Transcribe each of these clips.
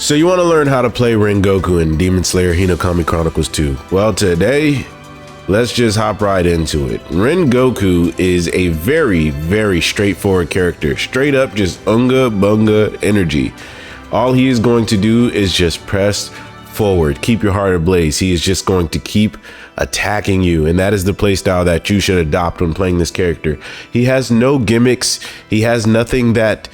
So you want to learn how to play Rengoku in Demon Slayer Hinokami Chronicles 2? Well, today, let's just hop right into it. Rengoku is a very, very straightforward character. Straight up, just unga bunga energy. All he is going to do is just press forward. Keep your heart ablaze. He is just going to keep attacking you, and that is the playstyle that you should adopt when playing this character. He has no gimmicks. He has nothing that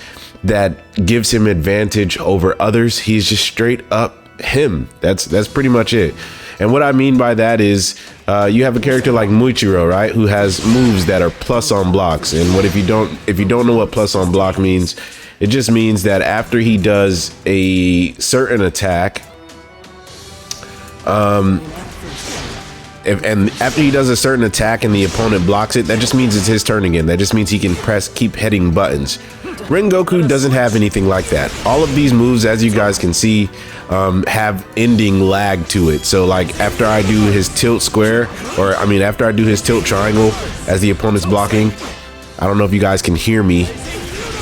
gives him advantage over others. He's just straight up him. That's pretty much it. And what I mean by that is you have a character like Muichiro, right, who has moves that are plus on blocks. And what if you don't know what plus on block means? It just means that after he does a certain attack, after he does a certain attack and the opponent blocks it, that just means it's his turn again. That just means he can keep hitting buttons. Rengoku doesn't have anything like that. All of these moves, as you guys can see, have ending lag to it. So like after I do his tilt square, after I do his tilt triangle as the opponent's blocking, I don't know if you guys can hear me.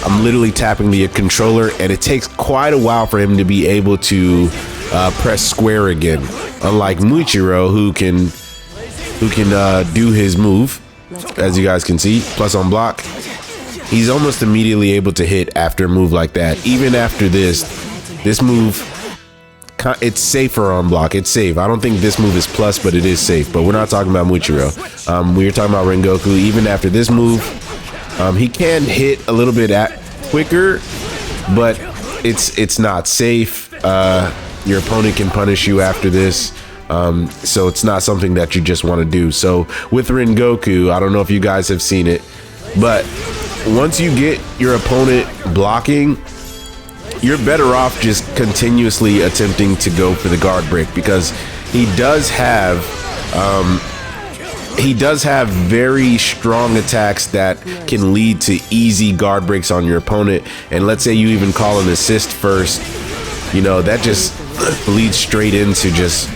I'm literally tapping the controller, and it takes quite a while for him to be able to press square again. Unlike Muichiro, who can do his move, as you guys can see, plus on block. He's almost immediately able to hit after a move like that. Even after this move, it's safer on block. It's safe. I don't think this move is plus, but it is safe. But we're not talking about Muichiro. We're talking about Rengoku. Even after this move, he can hit a little bit quicker, but it's not safe. Your opponent can punish you after this. So it's not something that you just want to do. So with Rengoku, I don't know if you guys have seen it, but once you get your opponent blocking, you're better off just continuously attempting to go for the guard break, because he does have very strong attacks that can lead to easy guard breaks on your opponent. And let's say you even call an assist first, that just leads straight into just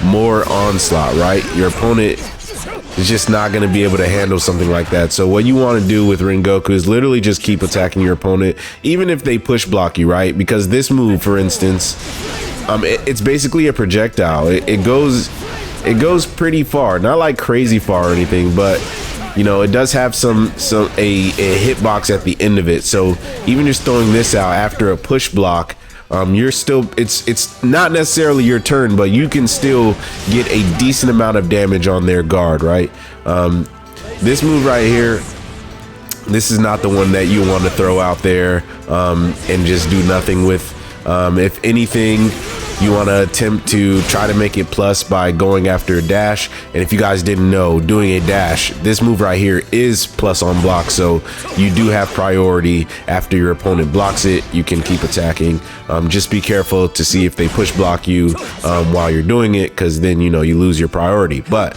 more onslaught, right? Your opponent is just not going to be able to handle something like that. So what you want to do with Rengoku is literally just keep attacking your opponent, even if they push block you, right? Because this move, for instance, it's basically a projectile. It goes pretty far, not like crazy far or anything, but it does have a hitbox at the end of it. So even just throwing this out after a push block, you're still, it's not necessarily your turn, but you can still get a decent amount of damage on their guard, right? This move right here, this is not the one that you want to throw out there and just do nothing with. If anything, you want to attempt to try to make it plus by going after a dash. And if you guys didn't know, doing a dash, this move right here is plus on block. So you do have priority. After your opponent blocks it, you can keep attacking. Just be careful to see if they push block you while you're doing it, because then you lose your priority. But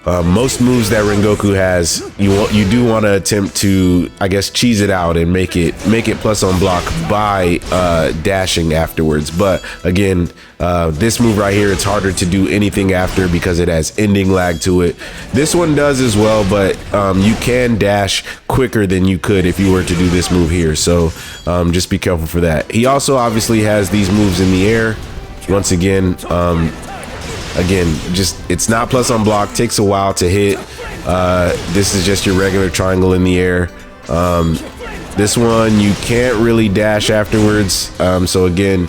most moves that Rengoku has, you do want to attempt to, I guess, cheese it out and make it plus on block by dashing afterwards. But again, this move right here, it's harder to do anything after because it has ending lag to it. This one does as well, but you can dash quicker than you could if you were to do this move here. So just be careful for that. He also obviously has these moves in the air. Once again, it's not plus on block, takes a while to hit. This is just your regular triangle in the air. This one you can't really dash afterwards, so again,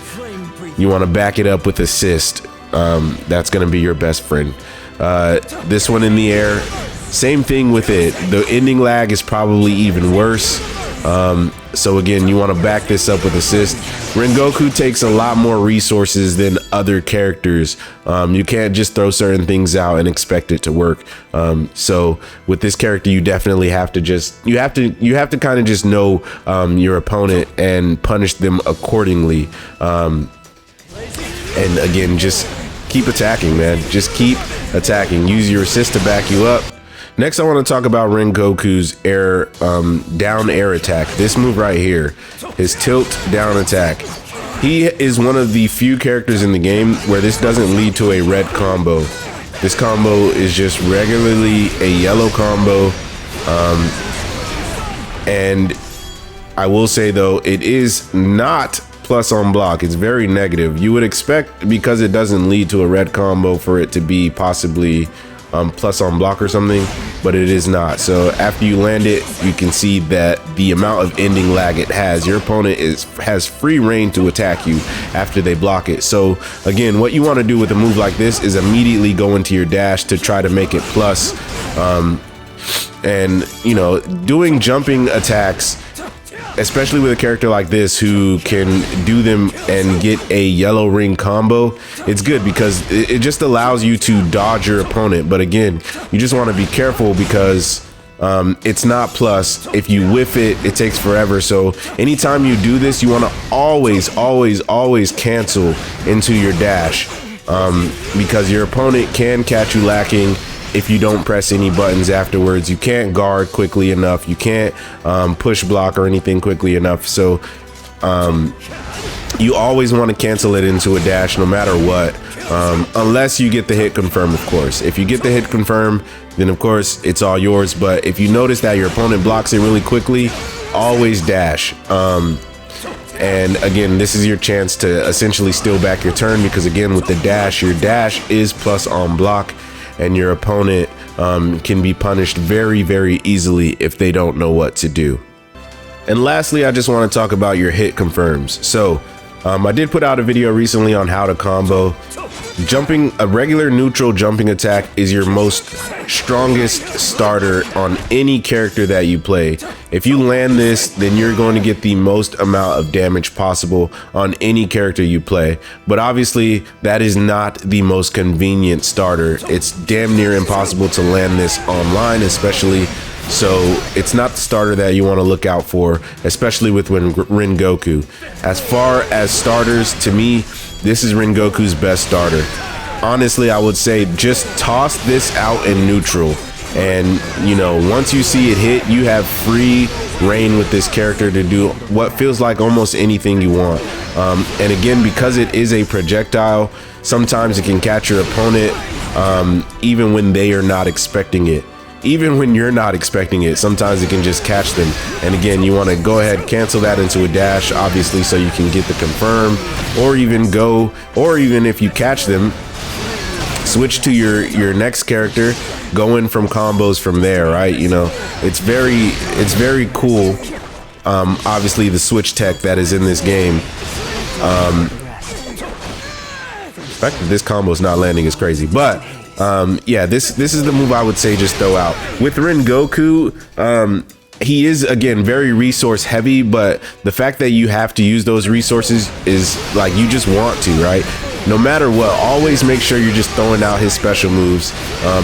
you want to back it up with assist. That's going to be your best friend. This one in the air, same thing with it. The ending lag is probably even worse. So again, you want to back this up with assist. Rengoku takes a lot more resources than other characters. You can't just throw certain things out and expect it to work. So with this character, you definitely have to you have to kind of just know your opponent and punish them accordingly. And again, just keep attacking, man. Just keep attacking. Use your assist to back you up. Next, I want to talk about Rengoku's down air attack. This move right here, his tilt down attack. He is one of the few characters in the game where this doesn't lead to a red combo. This combo is just regularly a yellow combo. And I will say though, it is not plus on block. It's very negative. You would expect, because it doesn't lead to a red combo, for it to be possibly plus on block or something, but it is not. So after you land it, you can see that the amount of ending lag it has, your opponent has free reign to attack you after they block it. So again, what you want to do with a move like this is immediately go into your dash to try to make it plus. And you know, doing jumping attacks, especially with a character like this who can do them and get a yellow ring combo, it's good because it just allows you to dodge your opponent. But again, you just want to be careful because it's not plus. If you whiff it, it takes forever. So anytime you do this, you want to always cancel into your dash, because your opponent can catch you lacking if you don't press any buttons afterwards. You can't guard quickly enough. You can't push block or anything quickly enough. So you always want to cancel it into a dash no matter what, unless you get the hit confirm, of course. If you get the hit confirm, then of course it's all yours. But if you notice that your opponent blocks it really quickly, always dash. And again, this is your chance to essentially steal back your turn, because again, with the dash, your dash is plus on block, and your opponent can be punished very easily if they don't know what to do. And lastly, I just want to talk about your hit confirms. So I did put out a video recently on how to combo. Jumping a regular neutral jumping attack is your most strongest starter on any character that you play. If you land this, then you're going to get the most amount of damage possible on any character you play. But obviously that is not the most convenient starter. It's damn near impossible to land this online, especially. So it's not the starter that you want to look out for, especially with Rengoku. As far as starters, to me, this is Rengoku's best starter. Honestly, I would say just toss this out in neutral. And, you know, once you see it hit, you have free reign with this character to do what feels like almost anything you want. And again, because it is a projectile, sometimes it can catch your opponent even when they are not expecting it. Even when you're not expecting it, sometimes it can just catch them. And again, you want to go ahead, cancel that into a dash, obviously, so you can get the confirm, or even if you catch them, switch to your next character, go in from combos from there, right? You know, it's very cool. Obviously, the switch tech that is in this game. The fact that this combo is not landing is crazy, but yeah, this is the move I would say just throw out. With Rengoku, he is, again, very resource heavy, but the fact that you have to use those resources is like you just want to, right? No matter what, always make sure you're just throwing out his special moves,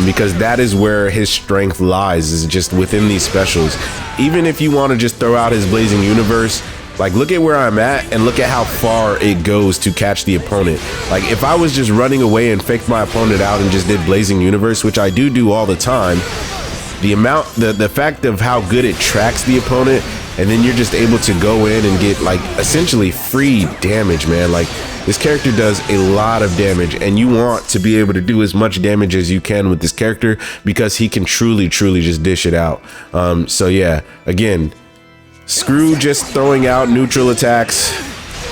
because that is where his strength lies, is just within these specials. Even if you want to just throw out his Blazing Universe, like, look at where I'm at and look at how far it goes to catch the opponent. Like, if I was just running away and faked my opponent out and just did Blazing Universe, which I do all the time, the fact of how good it tracks the opponent, and then you're just able to go in and get, like, essentially free damage, man. Like, this character does a lot of damage, and you want to be able to do as much damage as you can with this character, because he can truly just dish it out. So yeah, again, screw just throwing out neutral attacks.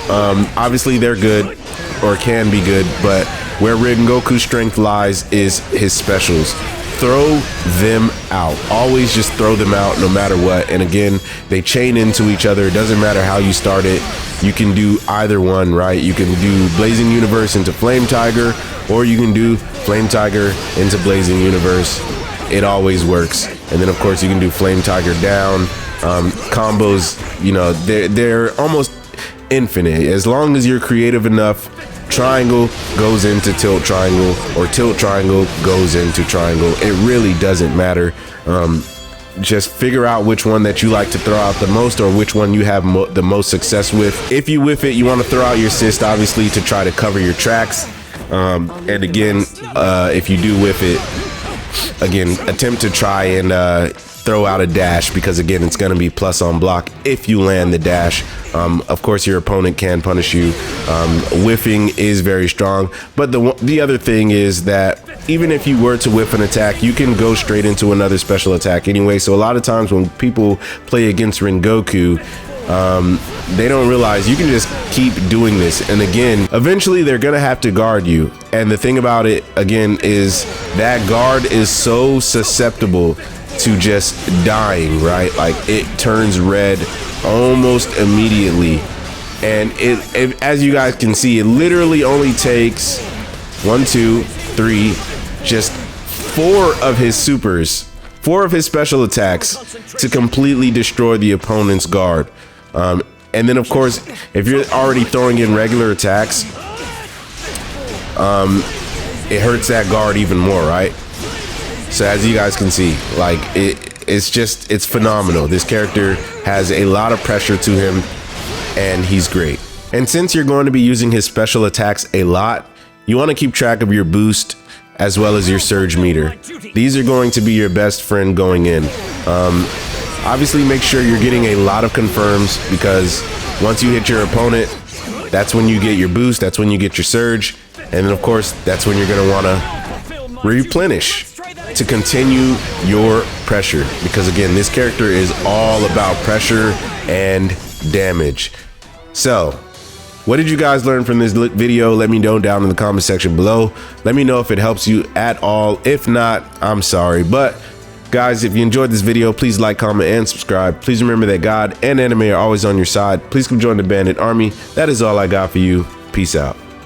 Obviously they're good, or can be good, but where Rengoku's strength lies is his specials. Throw them out. Always just throw them out no matter what. And again, they chain into each other. It doesn't matter how you start it. You can do either one, right? You can do Blazing Universe into Flame Tiger, or you can do Flame Tiger into Blazing Universe. It always works. And then of course you can do Flame Tiger down. Combos, you know, they're almost infinite as long as you're creative enough. Triangle goes into tilt triangle, or tilt triangle goes into triangle. It really doesn't matter. Just figure out which one that you like to throw out the most, or which one you have the most success with. If you whiff it, you want to throw out your assist, obviously, to try to cover your tracks. And again, if you do whiff it, again, attempt to try and throw out a dash, because again, it's going to be plus on block if you land the dash. Of course, your opponent can punish you. Whiffing is very strong, but the other thing is that even if you were to whiff an attack, you can go straight into another special attack anyway. So a lot of times when people play against Rengoku, they don't realize you can just keep doing this. And again, eventually they're gonna have to guard you. And the thing about it, again, is that guard is so susceptible to just dying, right? Like it turns red almost immediately. And it as you guys can see, it literally only takes 1, 2, 3, just 4 of his supers, 4 of his special attacks to completely destroy the opponent's guard. And then of course, if you're already throwing in regular attacks, it hurts that guard even more, right? So as you guys can see, like it's phenomenal. This character has a lot of pressure to him, and he's great. And since you're going to be using his special attacks a lot, you want to keep track of your boost as well as your surge meter. These are going to be your best friend going in. Obviously make sure you're getting a lot of confirms, because once you hit your opponent, that's when you get your boost, that's when you get your surge, and then of course that's when you're going to want to replenish to continue your pressure, because again, this character is all about pressure and damage. So what did you guys learn from this video? Let me know down in the comment section below. Let me know if it helps you at all. If not, I'm sorry. But guys, if you enjoyed this video, please like, comment, and subscribe. Please remember that God and anime are always on your side. Please come join the Bandit Army. That is all I got for you. Peace out.